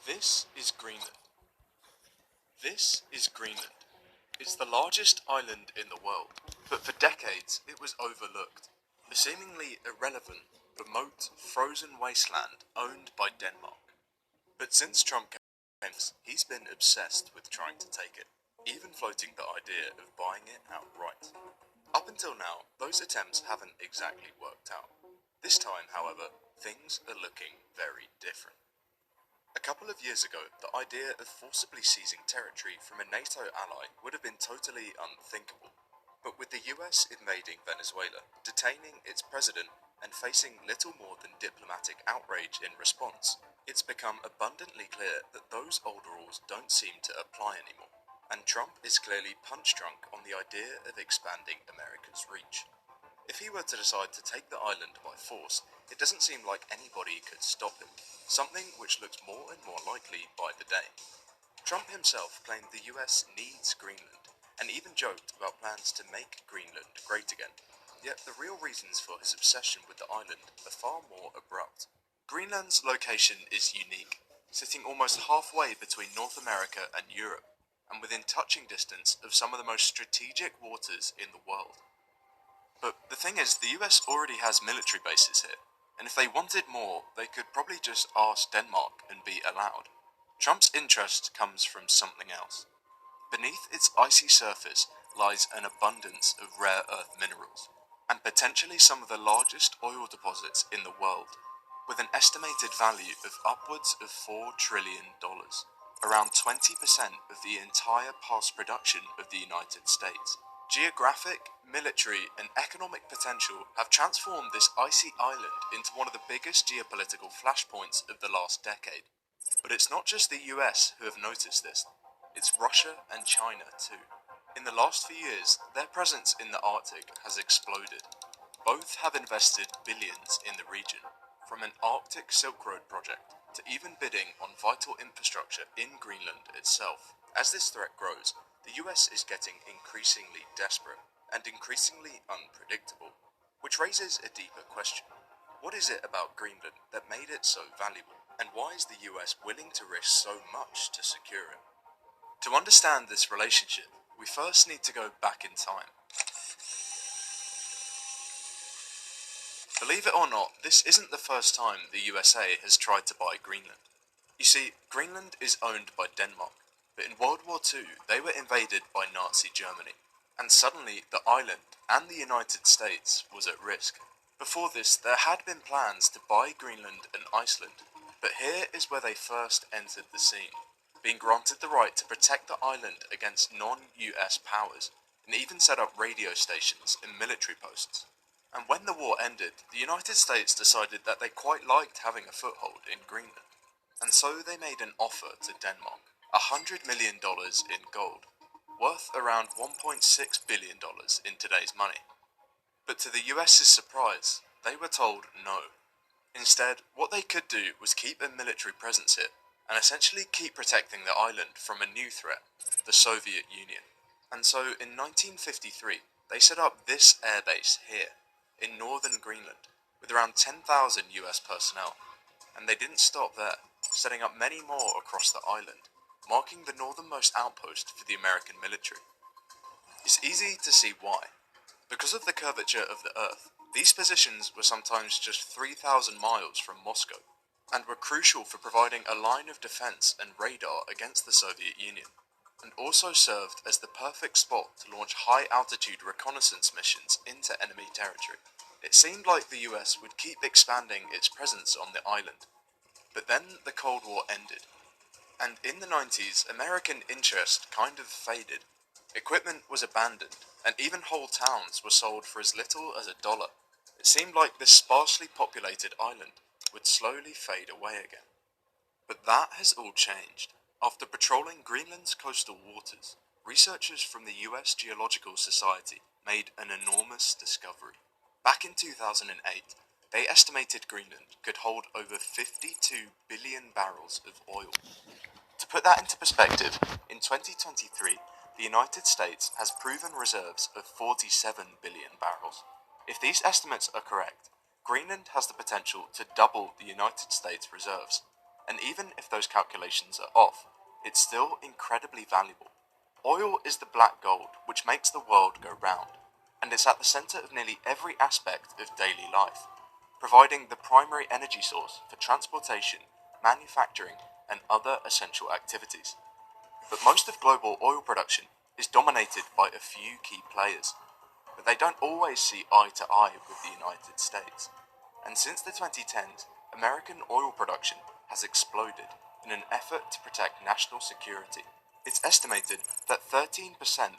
This is Greenland. This is Greenland. It's the largest island in the world, but for decades it was overlooked. A seemingly irrelevant, remote, frozen wasteland owned by Denmark. But since Trump came, he's been obsessed with trying to take it, even floating the idea of buying it outright. Up until now, those attempts haven't exactly worked out. This time, however, things are looking very different. A couple of years ago, the idea of forcibly seizing territory from a NATO ally would have been totally unthinkable. But with the US invading Venezuela, detaining its president, and facing little more than diplomatic outrage in response, it's become abundantly clear that those old rules don't seem to apply anymore. And Trump is clearly punch-drunk on the idea of expanding America's reach. If he were to decide to take the island by force, it doesn't seem like anybody could stop him, something which looks more and more likely by the day. Trump himself claimed the US needs Greenland, and even joked about plans to make Greenland great again. Yet the real reasons for his obsession with the island are far more abrupt. Greenland's location is unique, sitting almost halfway between North America and Europe, and within touching distance of some of the most strategic waters in the world. But the thing is, the US already has military bases here, and if they wanted more, they could probably just ask Denmark and be allowed. Trump's interest comes from something else. Beneath its icy surface lies an abundance of rare earth minerals, and potentially some of the largest oil deposits in the world, with an estimated value of upwards of $4 trillion, around 20% of the entire past production of the United States. Geographic, military, and economic potential have transformed this icy island into one of the biggest geopolitical flashpoints of the last decade. But it's not just the US who have noticed this, it's Russia and China too. In the last few years, their presence in the Arctic has exploded. Both have invested billions in the region, from an Arctic Silk Road project to even bidding on vital infrastructure in Greenland itself. As this threat grows, the US is getting increasingly desperate and increasingly unpredictable, which raises a deeper question. What is it about Greenland that made it so valuable, and why is the US willing to risk so much to secure it? To understand this relationship, we first need to go back in time. Believe it or not, this isn't the first time the USA has tried to buy Greenland. You see, Greenland is owned by Denmark, but in World War II they were invaded by Nazi Germany, and suddenly the island and the United States was at risk. Before this, there had been plans to buy Greenland and Iceland, but here is where they first entered the scene, being granted the right to protect the island against non-US powers, and even set up radio stations and military posts. And when the war ended, the United States decided that they quite liked having a foothold in Greenland. And so they made an offer to Denmark, $100 million in gold, worth around $1.6 billion in today's money. But to the US's surprise, they were told no. Instead, what they could do was keep a military presence here, and essentially keep protecting the island from a new threat, the Soviet Union. And so in 1953, they set up this airbase here, in northern Greenland, with around 10,000 US personnel. And they didn't stop there, setting up many more across the island, marking the northernmost outpost for the American military. It's easy to see why. Because of the curvature of the Earth, these positions were sometimes just 3,000 miles from Moscow, and were crucial for providing a line of defense and radar against the Soviet Union, and also served as the perfect spot to launch high-altitude reconnaissance missions into enemy territory. It seemed like the US would keep expanding its presence on the island, but then the Cold War ended, and in the 90s, American interest kind of faded. Equipment was abandoned, and even whole towns were sold for as little as $1. It seemed like this sparsely populated island would slowly fade away again. But that has all changed. After patrolling Greenland's coastal waters, researchers from the US Geological Society made an enormous discovery. Back in 2008, they estimated Greenland could hold over 52 billion barrels of oil. To put that into perspective, in 2023, the United States has proven reserves of 47 billion barrels. If these estimates are correct, Greenland has the potential to double the United States reserves. And even if those calculations are off, it's still incredibly valuable. Oil is the black gold which makes the world go round, and it's at the centre of nearly every aspect of daily life, providing the primary energy source for transportation, manufacturing, and other essential activities. But most of global oil production is dominated by a few key players, but they don't always see eye to eye with the United States. And since the 2010s, American oil production has exploded in an effort to protect national security. It's estimated that 13%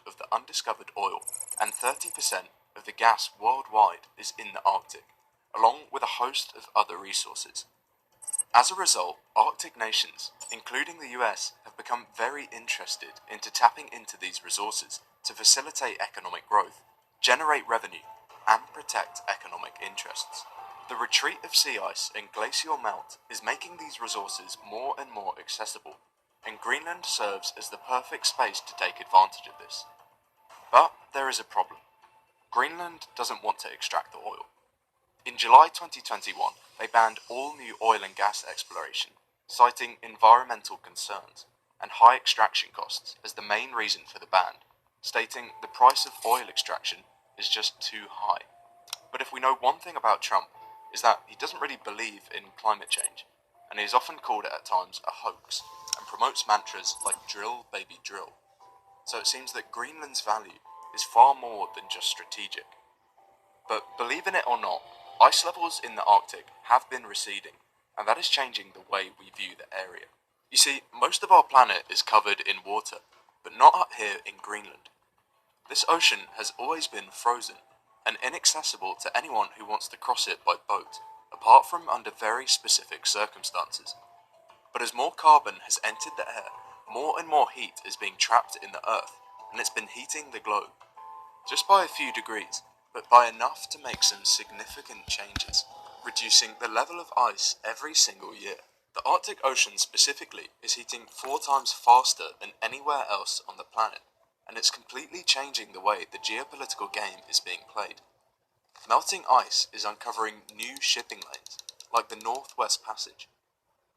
of the undiscovered oil and 30% of the gas worldwide is in the Arctic, along with a host of other resources. As a result, Arctic nations, including the US, have become very interested into tapping into these resources to facilitate economic growth, generate revenue, and protect economic interests. The retreat of sea ice and glacial melt is making these resources more and more accessible, and Greenland serves as the perfect space to take advantage of this. But there is a problem. Greenland doesn't want to extract the oil. In July 2021, they banned all new oil and gas exploration, citing environmental concerns and high extraction costs as the main reason for the ban, stating the price of oil extraction is just too high. But if we know one thing about Trump, is that he doesn't really believe in climate change, and he has often called it at times a hoax, and promotes mantras like drill baby drill. So it seems that Greenland's value is far more than just strategic. But believe it or not, ice levels in the Arctic have been receding, and that is changing the way we view the area. You see, most of our planet is covered in water, but not up here in Greenland. This ocean has always been frozen, and inaccessible to anyone who wants to cross it by boat, apart from under very specific circumstances. But as more carbon has entered the air, more and more heat is being trapped in the Earth, and it's been heating the globe. Just by a few degrees, but by enough to make some significant changes, reducing the level of ice every single year. The Arctic Ocean specifically is heating 4 times faster than anywhere else on the planet, and it's completely changing the way the geopolitical game is being played. Melting ice is uncovering new shipping lanes, like the Northwest Passage.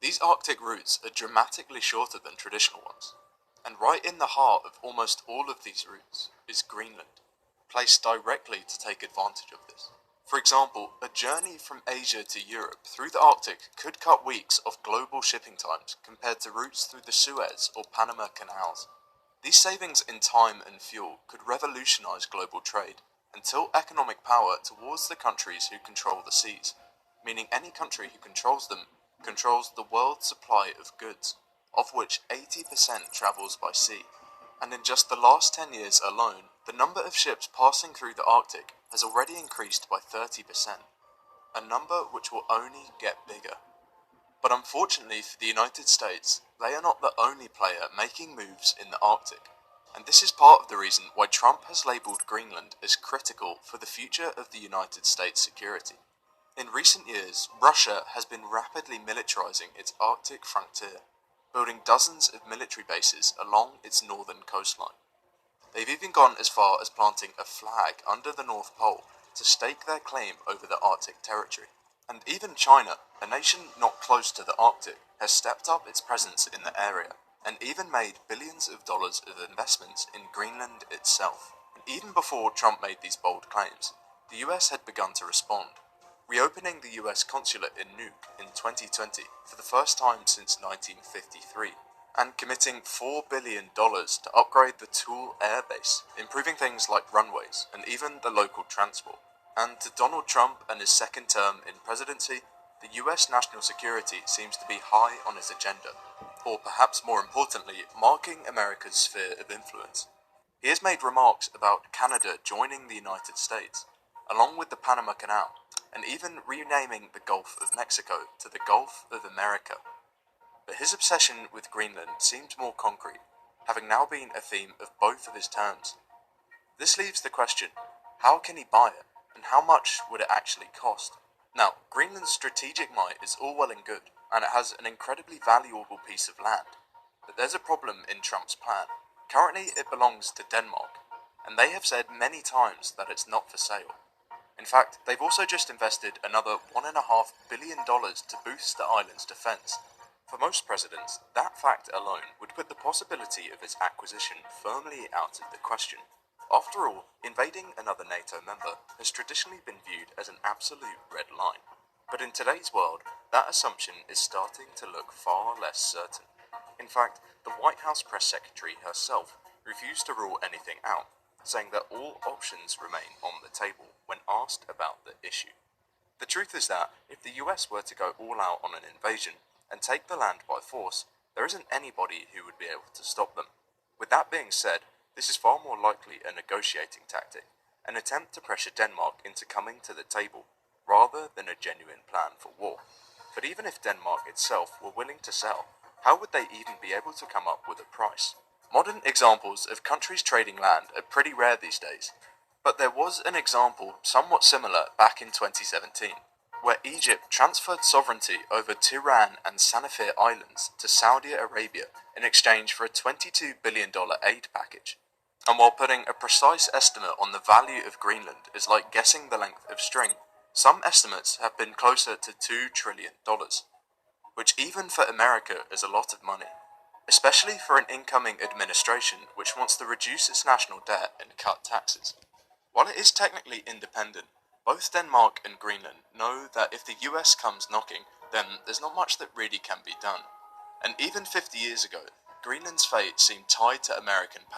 These Arctic routes are dramatically shorter than traditional ones, and right in the heart of almost all of these routes is Greenland, placed directly to take advantage of this. For example, a journey from Asia to Europe through the Arctic could cut weeks of global shipping times compared to routes through the Suez or Panama canals. These savings in time and fuel could revolutionize global trade and tilt economic power towards the countries who control the seas, meaning any country who controls them controls the world's supply of goods, of which 80% travels by sea. And in just the last 10 years alone, the number of ships passing through the Arctic has already increased by 30%, a number which will only get bigger. But unfortunately for the United States, they are not the only player making moves in the Arctic, and this is part of the reason why Trump has labelled Greenland as critical for the future of the United States security. In recent years, Russia has been rapidly militarizing its Arctic frontier, building dozens of military bases along its northern coastline. They've even gone as far as planting a flag under the North Pole to stake their claim over the Arctic territory. And even China, a nation not close to the Arctic, has stepped up its presence in the area, and even made billions of dollars of investments in Greenland itself. And even before Trump made these bold claims, the US had begun to respond, reopening the US consulate in Nuuk in 2020 for the first time since 1953, and committing $4 billion to upgrade the Toole Air Base, improving things like runways and even the local transport. And to Donald Trump and his second term in presidency, the US national security seems to be high on his agenda, or perhaps more importantly, marking America's sphere of influence. He has made remarks about Canada joining the United States, along with the Panama Canal, and even renaming the Gulf of Mexico to the Gulf of America. But his obsession with Greenland seemed more concrete, having now been a theme of both of his terms. This leaves the question, how can he buy it, and how much would it actually cost? Now, Greenland's strategic might is all well and good, and it has an incredibly valuable piece of land. But there's a problem in Trump's plan. Currently, it belongs to Denmark, and they have said many times that it's not for sale. In fact, they've also just invested another $1.5 billion to boost the island's defense, For most presidents, that fact alone would put the possibility of its acquisition firmly out of the question. After all, invading another NATO member has traditionally been viewed as an absolute red line. But in today's world, that assumption is starting to look far less certain. In fact, the White House press secretary herself refused to rule anything out, saying that all options remain on the table when asked about the issue. The truth is that if the US were to go all out on an invasion and take the land by force, there isn't anybody who would be able to stop them. With that being said, this is far more likely a negotiating tactic, an attempt to pressure Denmark into coming to the table, rather than a genuine plan for war. But even if Denmark itself were willing to sell, how would they even be able to come up with a price? Modern examples of countries trading land are pretty rare these days, but there was an example somewhat similar back in 2017, where Egypt transferred sovereignty over Tiran and Sanafir Islands to Saudi Arabia in exchange for a $22 billion aid package. And while putting a precise estimate on the value of Greenland is like guessing the length of string, some estimates have been closer to $2 trillion, which even for America is a lot of money, especially for an incoming administration which wants to reduce its national debt and cut taxes. While it is technically independent, both Denmark and Greenland know that if the US comes knocking, then there's not much that really can be done. And even 50 years ago, Greenland's fate seemed tied to American power.